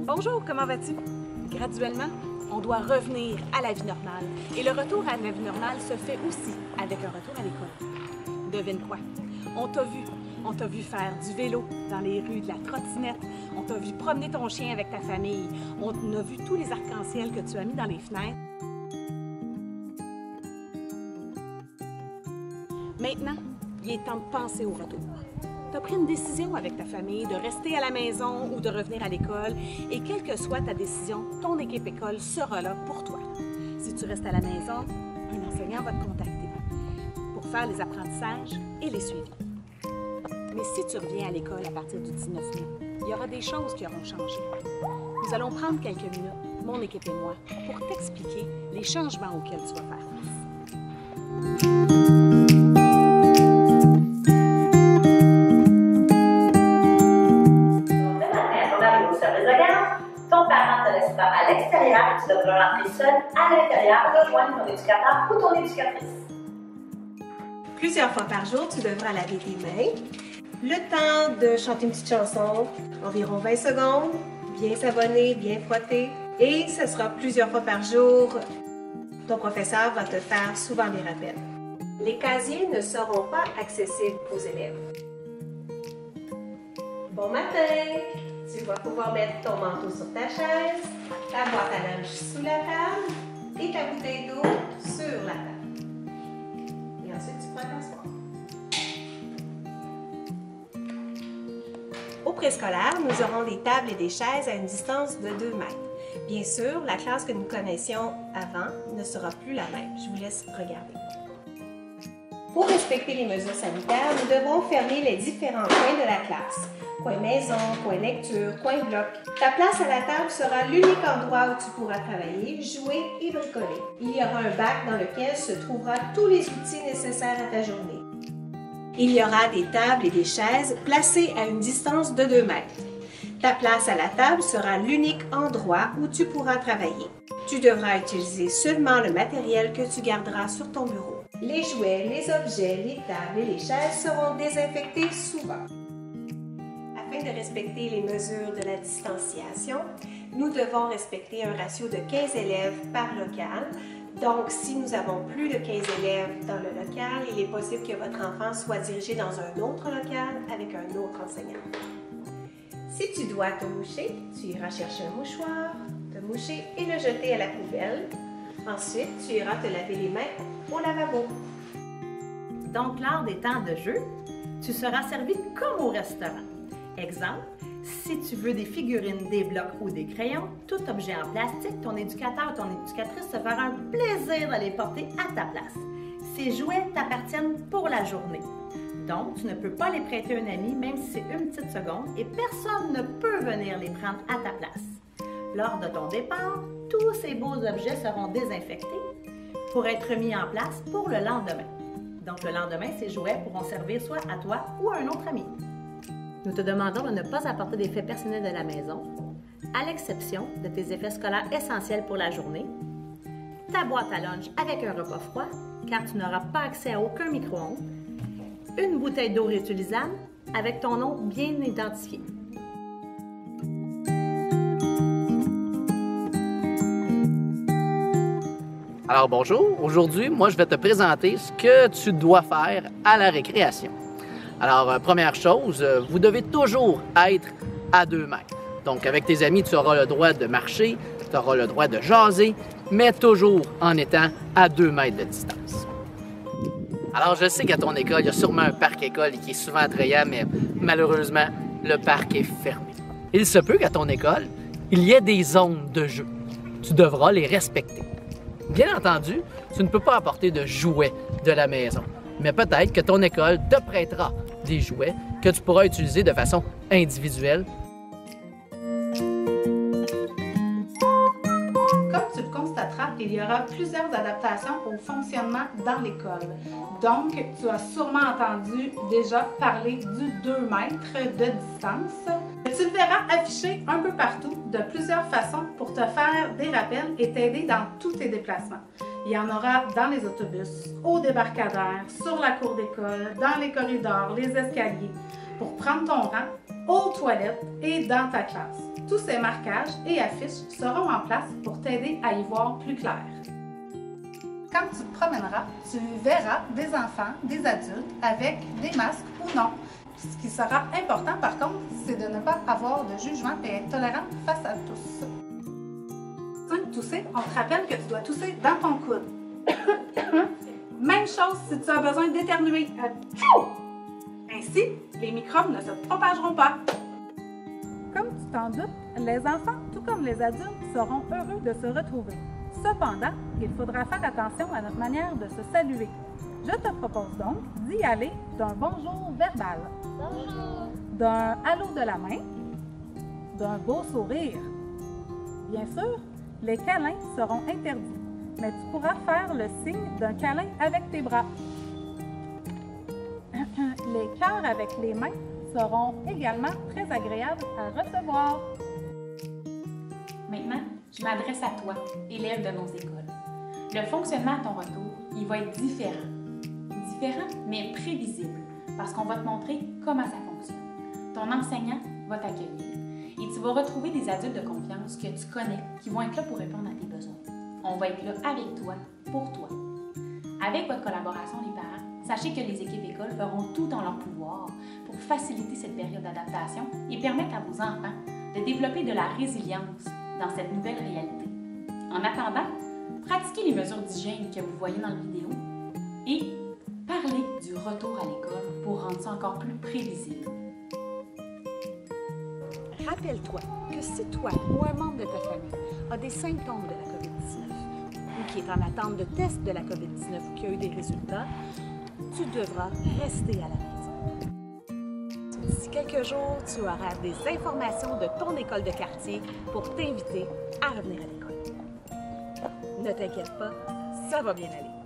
Bonjour, comment vas-tu? Graduellement, on doit revenir à la vie normale. Et le retour à la vie normale se fait aussi avec un retour à l'école. Devine quoi? On t'a vu faire du vélo dans les rues, de la trottinette. On t'a vu promener ton chien avec ta famille. On a vu tous les arcs-en-ciel que tu as mis dans les fenêtres. Maintenant, il est temps de penser au retour. Tu as pris une décision avec ta famille de rester à la maison ou de revenir à l'école et quelle que soit ta décision, ton équipe école sera là pour toi. Si tu restes à la maison, un enseignant va te contacter pour faire les apprentissages et les suivis. Mais si tu reviens à l'école à partir du 19 mai, il y aura des choses qui auront changé. Nous allons prendre quelques minutes, mon équipe et moi, pour t'expliquer les changements auxquels tu vas faire face. Ton parent te laissera à l'extérieur et tu devras rentrer seul à l'intérieur, rejoindre ton éducateur ou ton éducatrice. Plusieurs fois par jour, tu devras laver tes mains. Le temps de chanter une petite chanson, environ 20 secondes, bien savonner, bien frotter. Et ce sera plusieurs fois par jour. Ton professeur va te faire souvent des rappels. Les casiers ne seront pas accessibles aux élèves. Bon matin! Tu vas pouvoir mettre ton manteau sur ta chaise, ta boîte à linge sous la table et ta bouteille d'eau sur la table. Et ensuite, tu pourras t'asseoir. Au préscolaire, nous aurons des tables et des chaises à une distance de 2 mètres. Bien sûr, la classe que nous connaissions avant ne sera plus la même. Je vous laisse regarder. Pour respecter les mesures sanitaires, nous devrons fermer les différents coins de la classe. Coin maison, coin lecture, coin bloc. Ta place à la table sera l'unique endroit où tu pourras travailler, jouer et bricoler. Il y aura un bac dans lequel se trouvera tous les outils nécessaires à ta journée. Il y aura des tables et des chaises placées à une distance de 2 mètres. Ta place à la table sera l'unique endroit où tu pourras travailler. Tu devras utiliser seulement le matériel que tu garderas sur ton bureau. Les jouets, les objets, les tables et les chaises seront désinfectés souvent. Afin de respecter les mesures de la distanciation, nous devons respecter un ratio de 15 élèves par local. Donc, si nous avons plus de 15 élèves dans le local, il est possible que votre enfant soit dirigé dans un autre local avec un autre enseignant. Si tu dois te moucher, tu iras chercher un mouchoir, te moucher et le jeter à la poubelle. Ensuite, tu iras te laver les mains au lavabo. Donc, lors des temps de jeu, tu seras servi comme au restaurant. Exemple, si tu veux des figurines, des blocs ou des crayons, tout objet en plastique, ton éducateur ou ton éducatrice se fera un plaisir de les porter à ta place. Ces jouets t'appartiennent pour la journée. Donc, tu ne peux pas les prêter à un ami, même si c'est une petite seconde, et personne ne peut venir les prendre à ta place. Lors de ton départ, tous ces beaux objets seront désinfectés pour être mis en place pour le lendemain. Donc, le lendemain, ces jouets pourront servir soit à toi ou à un autre ami. Nous te demandons de ne pas apporter des faits personnels de la maison, à l'exception de tes effets scolaires essentiels pour la journée, ta boîte à lunch avec un repas froid, car tu n'auras pas accès à aucun micro-ondes, une bouteille d'eau réutilisable avec ton nom bien identifié. Alors bonjour, aujourd'hui, moi je vais te présenter ce que tu dois faire à la récréation. Alors, première chose, vous devez toujours être à 2 mètres. Donc, avec tes amis, tu auras le droit de marcher, tu auras le droit de jaser, mais toujours en étant à 2 mètres de distance. Alors, je sais qu'à ton école, il y a sûrement un parc école qui est souvent attrayant, mais malheureusement, le parc est fermé. Il se peut qu'à ton école, il y ait des zones de jeu. Tu devras les respecter. Bien entendu, tu ne peux pas apporter de jouets de la maison, mais peut-être que ton école te prêtera des jouets que tu pourras utiliser de façon individuelle. Comme tu le constateras, il y aura plusieurs adaptations au fonctionnement dans l'école. Donc, tu as sûrement entendu déjà parler du 2 mètres de distance. Tu le verras affiché un peu partout de plusieurs façons pour te faire des rappels et t'aider dans tous tes déplacements. Il y en aura dans les autobus, au débarcadère, sur la cour d'école, dans les corridors, les escaliers. pour prendre ton rang aux toilettes et dans ta classe. Tous ces marquages et affiches seront en place pour t'aider à y voir plus clair. Quand tu te promèneras, tu verras des enfants, des adultes avec des masques ou non. Ce qui sera important par contre, c'est de ne pas avoir de jugement et être tolérant face à tous. Tousser, on te rappelle que tu dois tousser dans ton coude. Même chose si tu as besoin d'éternuer. Ainsi, les microbes ne se propageront pas. Comme tu t'en doutes, les enfants, tout comme les adultes, seront heureux de se retrouver. Cependant, il faudra faire attention à notre manière de se saluer. Je te propose donc d'y aller d'un bonjour verbal, d'un allô de la main, d'un beau sourire. Bien sûr, les câlins seront interdits, mais tu pourras faire le signe d'un câlin avec tes bras. Les cœurs avec les mains seront également très agréables à recevoir. Maintenant, je m'adresse à toi, élève de nos écoles. Le fonctionnement à ton retour, il va être différent. Différent, mais prévisible, parce qu'on va te montrer comment ça fonctionne. Ton enseignant va t'accueillir et tu vas retrouver des adultes de confiance que tu connais, qui vont être là pour répondre à tes besoins. On va être là avec toi, pour toi. Avec votre collaboration, les parents, sachez que les équipes écoles feront tout en leur pouvoir pour faciliter cette période d'adaptation et permettre à vos enfants de développer de la résilience dans cette nouvelle réalité. En attendant, pratiquez les mesures d'hygiène que vous voyez dans la vidéo et parlez du retour à l'école pour rendre ça encore plus prévisible. Rappelle-toi que si toi ou un membre de ta famille a des symptômes de la COVID-19 ou qui est en attente de test de la COVID-19 ou qui a eu des résultats, tu devras rester à la maison. D'ici quelques jours, tu auras des informations de ton école de quartier pour t'inviter à revenir à l'école. Ne t'inquiète pas, ça va bien aller.